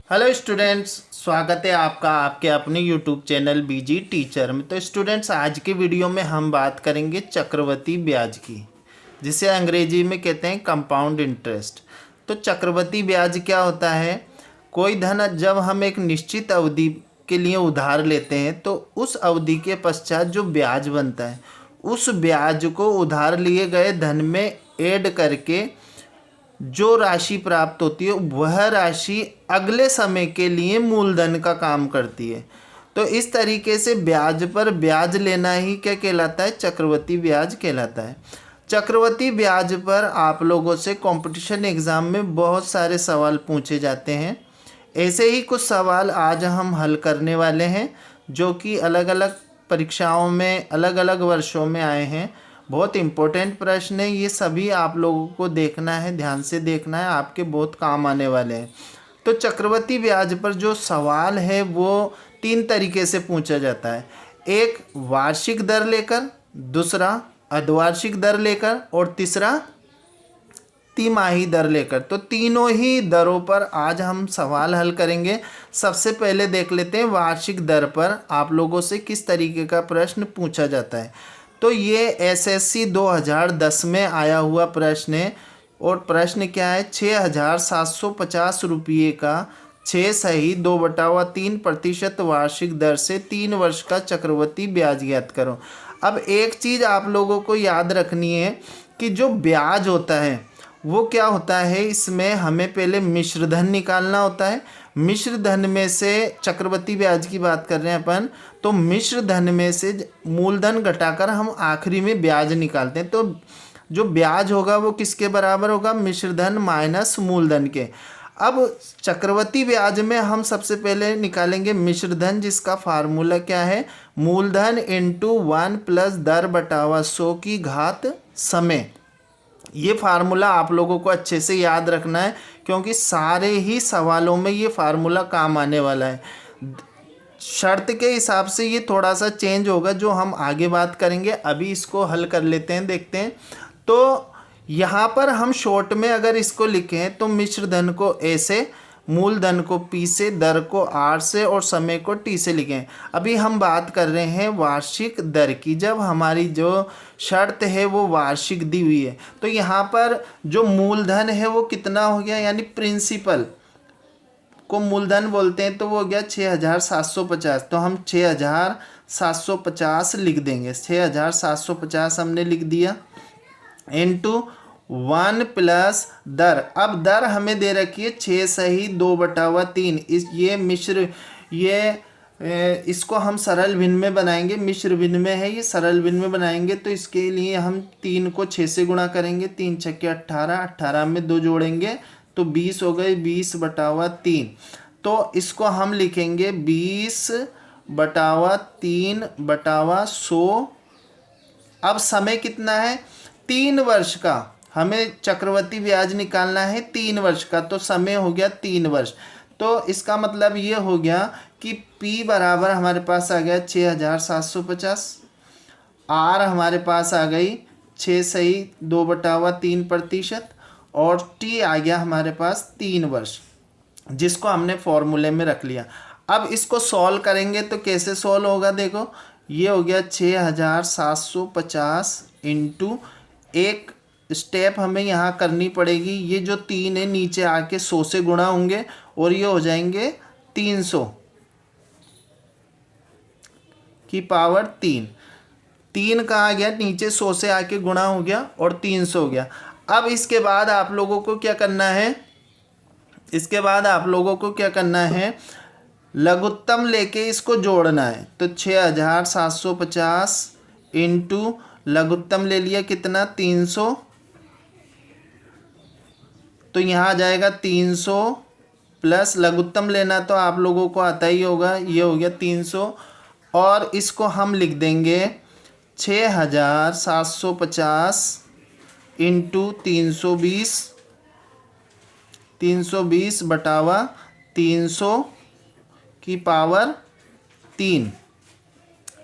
Hello students, स्वागत है आपका आपके अपने यूट्यूब चैनल बीजी टीचर में। तो स्टूडेंट्स, आज के वीडियो में हम बात करेंगे चक्रवृद्धि ब्याज की, जिसे अंग्रेजी में कहते हैं कंपाउंड इंटरेस्ट। तो चक्रवृद्धि ब्याज क्या होता है? कोई धन जब हम एक निश्चित अवधि के लिए उधार लेते हैं तो उस अवधि के पश्चात जो ब्याज बनता है उस ब्याज को उधार लिए गए धन में ऐड करके जो राशि प्राप्त होती है वह राशि अगले समय के लिए मूलधन का काम करती है। तो इस तरीके से ब्याज पर ब्याज लेना ही क्या कहलाता है? चक्रवृद्धि ब्याज कहलाता है। चक्रवृद्धि ब्याज पर आप लोगों से कंपटीशन एग्ज़ाम में बहुत सारे सवाल पूछे जाते हैं। ऐसे ही कुछ सवाल आज हम हल करने वाले हैं जो कि अलग अलग परीक्षाओं में अलग अलग वर्षों में आए हैं। बहुत इम्पोर्टेंट प्रश्न है, ये सभी आप लोगों को देखना है, ध्यान से देखना है, आपके बहुत काम आने वाले हैं। तो चक्रवृद्धि ब्याज पर जो सवाल है वो 3 तरीके से पूछा जाता है। एक वार्षिक दर लेकर, दूसरा अर्धवार्षिक दर लेकर और तीसरा तिमाही दर लेकर। तो तीनों ही दरों पर आज हम सवाल हल करेंगे। सबसे पहले देख लेते हैं वार्षिक दर पर आप लोगों से किस तरीके का प्रश्न पूछा जाता है। तो ये एसएससी 2010 में आया हुआ प्रश्न है और प्रश्न क्या है? 6,750 रुपये का 6 सही 2/3% वार्षिक दर से 3 वर्ष का चक्रवृद्धि ब्याज ज्ञात करो। अब एक चीज़ आप लोगों को याद रखनी है कि जो ब्याज होता है वो क्या होता है, इसमें हमें पहले मिश्र धन निकालना होता है। मिश्र धन में से चक्रवृद्धि ब्याज की बात कर रहे हैं अपन, तो मिश्र धन में से मूलधन घटाकर हम आखिरी में ब्याज निकालते हैं। तो जो ब्याज होगा वो किसके बराबर होगा? मिश्र धन माइनस मूलधन के। अब चक्रवृद्धि ब्याज में हम सबसे पहले निकालेंगे मिश्र धन, जिसका फार्मूला क्या है? मूलधन इंटू 1 प्लस दर बटावा 100 की घात समय। ये फार्मूला आप लोगों को अच्छे से याद रखना है क्योंकि सारे ही सवालों में ये फार्मूला काम आने वाला है। शर्त के हिसाब से ये थोड़ा सा चेंज होगा जो हम आगे बात करेंगे। अभी इसको हल कर लेते हैं, देखते हैं। तो यहाँ पर हम शॉर्ट में अगर इसको लिखें तो मिश्र धन को ए से, मूलधन को पी से, दर को आर से और समय को टी से लिखें। अभी हम बात कर रहे हैं वार्षिक दर की। जब हमारी जो शर्त है वो वार्षिक दी हुई है तो यहाँ पर जो मूलधन है वो कितना हो गया, यानी प्रिंसिपल को मूलधन बोलते हैं, तो वो हो गया 6,750। तो हम 6,750 लिख देंगे। 6,750 हमने लिख दिया इंटू 1 प्लस दर। अब दर हमें दे रखी है 6 सही 2/3। इसको हम सरल भिन्न में बनाएंगे। मिश्र भिन्न में है, ये सरल भिन्न में बनाएंगे तो इसके लिए हम 3 को 6 से गुणा करेंगे। 3 छक्के 18, 18 में 2 जोड़ेंगे तो 20 हो गए। 20/3। तो इसको हम लिखेंगे 20/3/100। अब समय कितना है? 3 वर्ष का। हमें चक्रवृद्धि ब्याज निकालना है 3 वर्ष का, तो समय हो गया 3 वर्ष। तो इसका मतलब ये हो गया कि P बराबर हमारे पास आ गया 6,750, R हमारे पास आ गई 6 सही 2/3% और T आ गया हमारे पास 3 वर्ष, जिसको हमने फॉर्मूले में रख लिया। अब इसको सॉल्व करेंगे तो कैसे सॉल्व होगा? देखो, ये हो गया 6,750 इंटू, एक स्टेप हमें यहाँ करनी पड़ेगी। ये जो 3 है नीचे आके 100 से गुणा होंगे और ये हो जाएंगे 300 की पावर 3। 3 कहाँ गया? नीचे 100 से आके गुणा हो गया और 300 हो गया। अब इसके बाद आप लोगों को क्या करना है? लघुत्तम लेके इसको जोड़ना है। तो 6,750 इंटू लघुत्तम ले लिया कितना? 300। तो यहाँ आ जाएगा 300 प्लस लघुत्तम लेना तो आप लोगों को आता ही होगा, ये हो गया 300। और इसको हम लिख देंगे 6,750 इंटू 320/300 की पावर 3।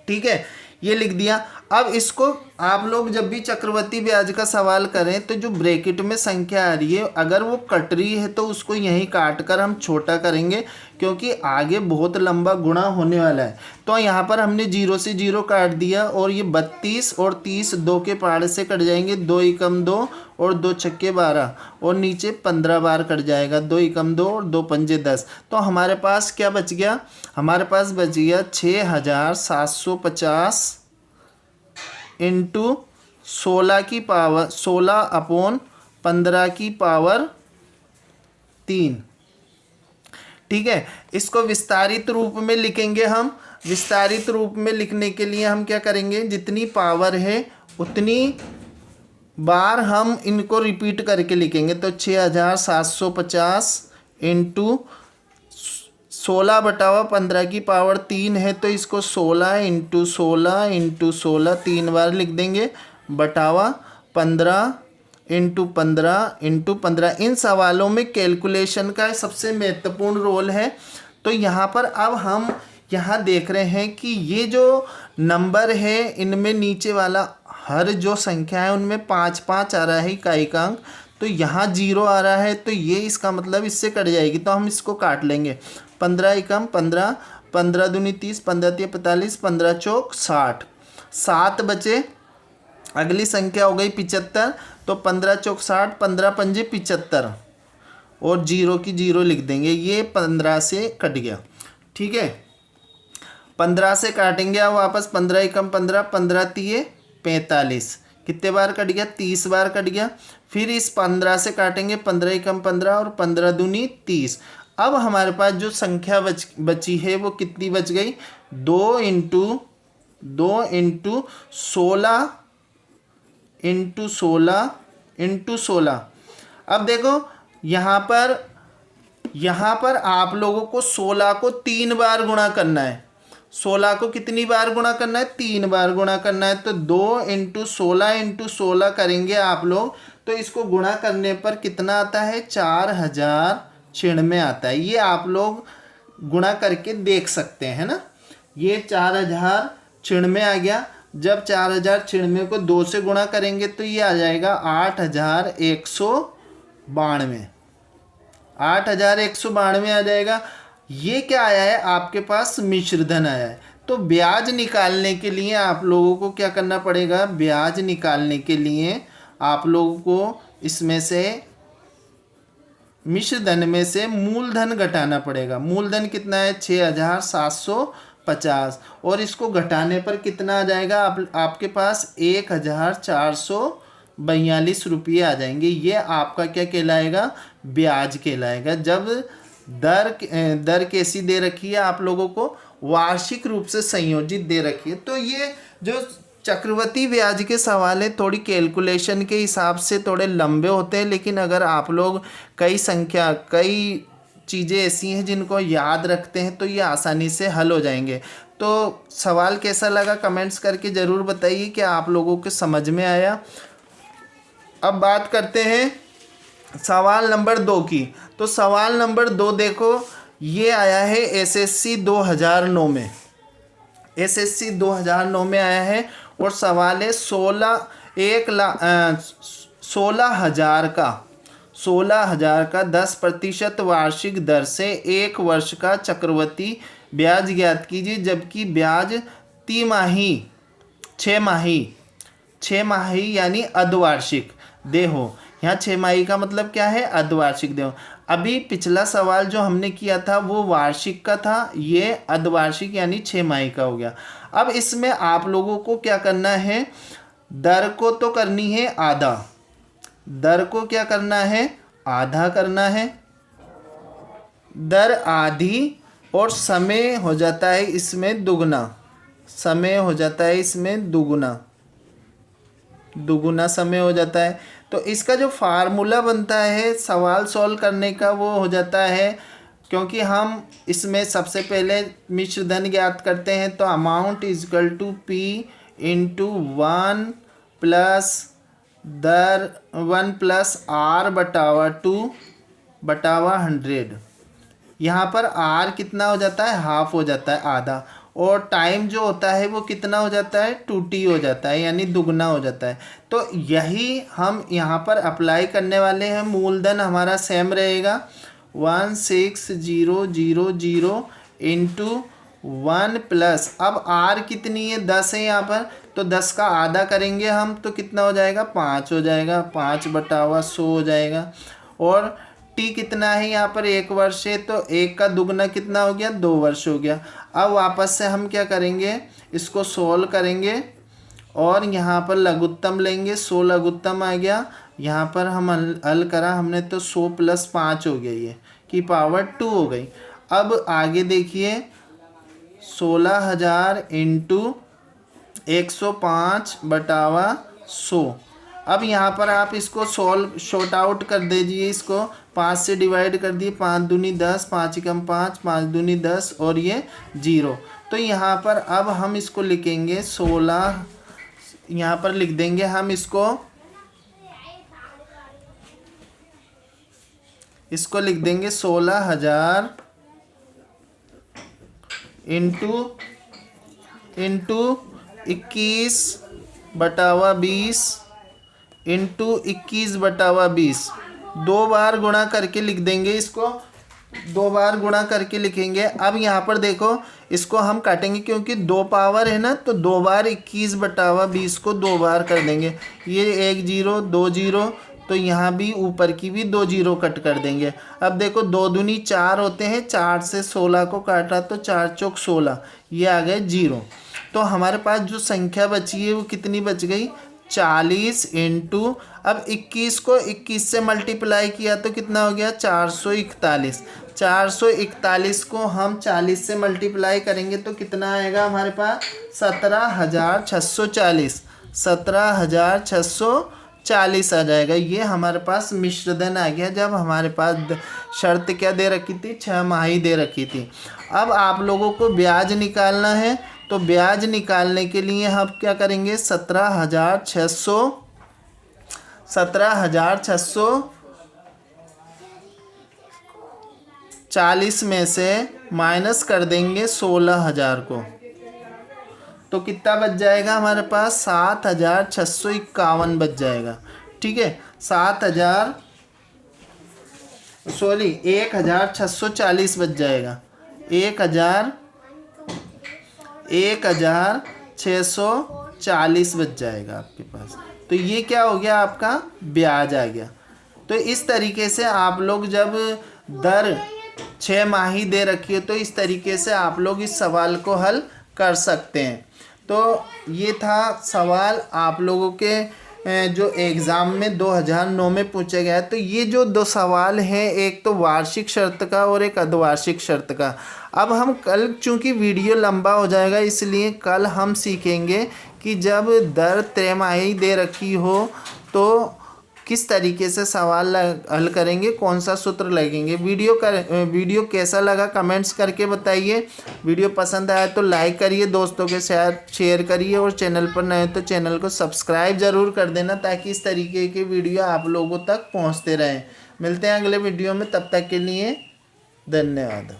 ठीक है, ये लिख दिया। अब इसको आप लोग जब भी चक्रवृद्धि ब्याज का सवाल करें तो जो ब्रैकेट में संख्या आ रही है अगर वो कट रही है तो उसको यहीं काट कर हम छोटा करेंगे, क्योंकि आगे बहुत लंबा गुणा होने वाला है। तो यहाँ पर हमने 0 से 0 काट दिया और ये 32 और 30 2 के पहाड़ से कट जाएंगे, 2 एकम 2 और 2 छक्के 12 और नीचे 15 बार कट जाएगा, 2 एकम 2 और 2 पंजे 10। तो हमारे पास क्या बच गया, हमारे पास बच गया 6750 इंटू 16 की पावर 16/15 की पावर 3। ठीक है, इसको विस्तारित रूप में लिखेंगे हम। विस्तारित रूप में लिखने के लिए हम क्या करेंगे, जितनी पावर है उतनी बार हम इनको रिपीट करके लिखेंगे। तो 6750 इंटू 16/15 की पावर 3 है, तो इसको 16 इंटू 16 इंटू 16 3 बार लिख देंगे, बटावा 15 इंटू 15 इंटू 15। इन सवालों में कैलकुलेशन का सबसे महत्वपूर्ण रोल है। तो यहाँ पर अब हम यहाँ देख रहे हैं कि ये जो नंबर है इनमें नीचे वाला हर जो संख्या है उनमें 5 5 आ रहा है इकाई का अंक, तो यहाँ 0 आ रहा है, तो ये इसका मतलब इससे कट जाएगी, तो हम इसको काट लेंगे। 15 एकम 15, 15 दूनी 30, 15 तिया 45, 15 चौक 60, 7 बचे। अगली संख्या हो गई 75, तो 15 चौक 60, 15 पंजे 75 और 0 की 0 लिख देंगे, ये 15 से कट गया। ठीक है, 15 से काटेंगे अब वापस, 15 एकम 15, 15 तिये 45, कितने बार कट गया, 30 बार कट गया। फिर इस 15 से काटेंगे, 15 एकम 15 और 15 दूनी 30। अब हमारे पास जो संख्या बची है वो कितनी बच गई, 2 इंटू 16 इंटू 16 इंटू 16। अब देखो यहाँ पर आप लोगों को 16 को 3 बार गुणा करना है। 16 को कितनी बार गुणा करना है, 3 बार गुणा करना है। तो 2 इंटू 16 इंटू 16 करेंगे आप लोग, तो इसको गुणा करने पर कितना आता है, 4096 आता है। ये आप लोग गुणा करके देख सकते हैं ना, ये 4096 आ गया। जब 4096 को 2 से गुणा करेंगे तो ये आ जाएगा 8192, 8192 आ जाएगा। ये क्या आया है, आपके पास मिश्र धन आया है। तो ब्याज निकालने के लिए आप लोगों को क्या करना पड़ेगा, ब्याज निकालने के लिए आप लोगों को इसमें से मिश्र धन में से मूलधन घटाना पड़ेगा। मूलधन कितना है, 6750, और इसको घटाने पर कितना आ जाएगा, आपके पास 1442 रुपये आ जाएंगे। ये आपका क्या कहलाएगा, ब्याज कहलाएगा। जब दर कैसी दे रखी है आप लोगों को, वार्षिक रूप से संयोजित दे रखी है। तो ये जो चक्रवृद्धि ब्याज के सवाल है थोड़ी कैलकुलेशन के हिसाब से थोड़े लंबे होते हैं, लेकिन अगर आप लोग कई चीज़ें ऐसी हैं जिनको याद रखते हैं तो ये आसानी से हल हो जाएंगे। तो सवाल कैसा लगा कमेंट्स करके ज़रूर बताइए कि आप लोगों के समझ में आया। अब बात करते हैं सवाल नंबर 2 की। तो सवाल नंबर 2 देखो, ये आया है एसएससी 2009 में, एसएससी 2009 में आया है और सवाल है 16,000 का 10% वार्षिक दर से 1 वर्ष का चक्रवृद्धि ब्याज ज्ञात कीजिए, जबकि ब्याज तिमाही 6 माही यानी अर्धवार्षिक दे हो। यहाँ 6 माही का मतलब क्या है, अर्धवार्षिक दे हो। अभी पिछला सवाल जो हमने किया था वो वार्षिक का था, ये अर्धवार्षिक यानी 6 माही का हो गया। अब इसमें आप लोगों को क्या करना है, दर को तो करनी है आधा, दर को क्या करना है, आधा करना है, दर आधी, और समय हो जाता है इसमें दुगना, समय हो जाता है इसमें दुगुना समय हो जाता है। तो इसका जो फार्मूला बनता है सवाल सॉल्व करने का वो हो जाता है, क्योंकि हम इसमें सबसे पहले मिश्र धन ज्ञात करते हैं, तो amount is equal to P into 1 plus R बटावा 2 बटावा 100। यहाँ पर R कितना हो जाता है, हाफ हो जाता है, आधा, और टाइम जो होता है वो कितना हो जाता है 2t हो जाता है, यानी दुगना हो जाता है। तो यही हम यहाँ पर अप्लाई करने वाले हैं। मूलधन हमारा सेम रहेगा 16,000 इंटू 1 प्लस, अब r कितनी है 10 है यहाँ पर, तो 10 का आधा करेंगे हम तो कितना हो जाएगा 5 हो जाएगा, 5/100 हो जाएगा। और t कितना है यहाँ पर 1 वर्ष है, तो 1 का दुगना कितना हो गया 2 वर्ष हो गया। अब वापस से हम क्या करेंगे, इसको सोल्व करेंगे और यहाँ पर लघुत्तम लेंगे। 100 लघुत्तम आ गया, यहाँ पर हम हल करा हमने तो 100 + 5 हो गया, ये की पावर 2 हो गई। अब आगे देखिए 16,000 इंटू 105/100। अब यहाँ पर आप इसको शॉर्ट आउट कर दीजिए, इसको 5 से डिवाइड कर दिए, 5 दूनी 10, 5 एकम 5, 5 दूनी 10 और ये 0। तो यहाँ पर अब हम इसको लिखेंगे 16, यहाँ पर लिख देंगे हम इसको लिख देंगे 16,000 इंटू 21/20 इंटू 21/20, 2 बार गुणा करके लिख देंगे, इसको 2 बार गुणा करके लिखेंगे। अब यहाँ पर देखो इसको हम काटेंगे क्योंकि 2 पावर है ना, तो 2 बार 21/20 को 2 बार कर देंगे, ये 1 0 2 0, तो यहाँ भी ऊपर की भी 2 0 कट कर देंगे। अब देखो 2 दूनी 4 होते हैं, 4 से 16 को काटा तो 4 चौक 16, ये आ गए 0। तो हमारे पास जो संख्या बची है वो कितनी बच गई 40 इंटू, अब 21 को 21 से मल्टीप्लाई किया तो कितना हो गया 441। 441 को हम 40 से मल्टीप्लाई करेंगे तो कितना आएगा हमारे पास 17,640, 17,640 आ जाएगा। ये हमारे पास मिश्र धन आ गया, जब हमारे पास शर्त क्या दे रखी थी 6 माही दे रखी थी। अब आप लोगों को ब्याज निकालना है, तो ब्याज निकालने के लिए हम क्या करेंगे 17,640 में से माइनस कर देंगे 16,000 को, तो कितना बच जाएगा हमारे पास 7,651 बच जाएगा। ठीक है, 1,640 बच जाएगा, 1,640 बच जाएगा आपके पास। तो ये क्या हो गया आपका ब्याज आ गया। तो इस तरीके से आप लोग जब दर 6 माही दे रखी है तो इस तरीके से आप लोग इस सवाल को हल कर सकते हैं। तो ये था सवाल आप लोगों के जो एग्ज़ाम में 2009 में पूछा गया है। तो ये जो 2 सवाल हैं, एक तो वार्षिक शर्त का और एक अर्धवार्षिक शर्त का। अब हम कल, चूँकि वीडियो लंबा हो जाएगा इसलिए कल हम सीखेंगे कि जब दर त्रैमाही दे रखी हो तो किस तरीके से सवाल हल करेंगे, कौन सा सूत्र लगेंगे। वीडियो कैसा लगा कमेंट्स करके बताइए। वीडियो पसंद आया तो लाइक करिए, दोस्तों के साथ शेयर करिए और चैनल पर नए तो चैनल को सब्सक्राइब ज़रूर कर देना ताकि इस तरीके के वीडियो आप लोगों तक पहुंचते रहें। मिलते हैं अगले वीडियो में, तब तक के लिए धन्यवाद।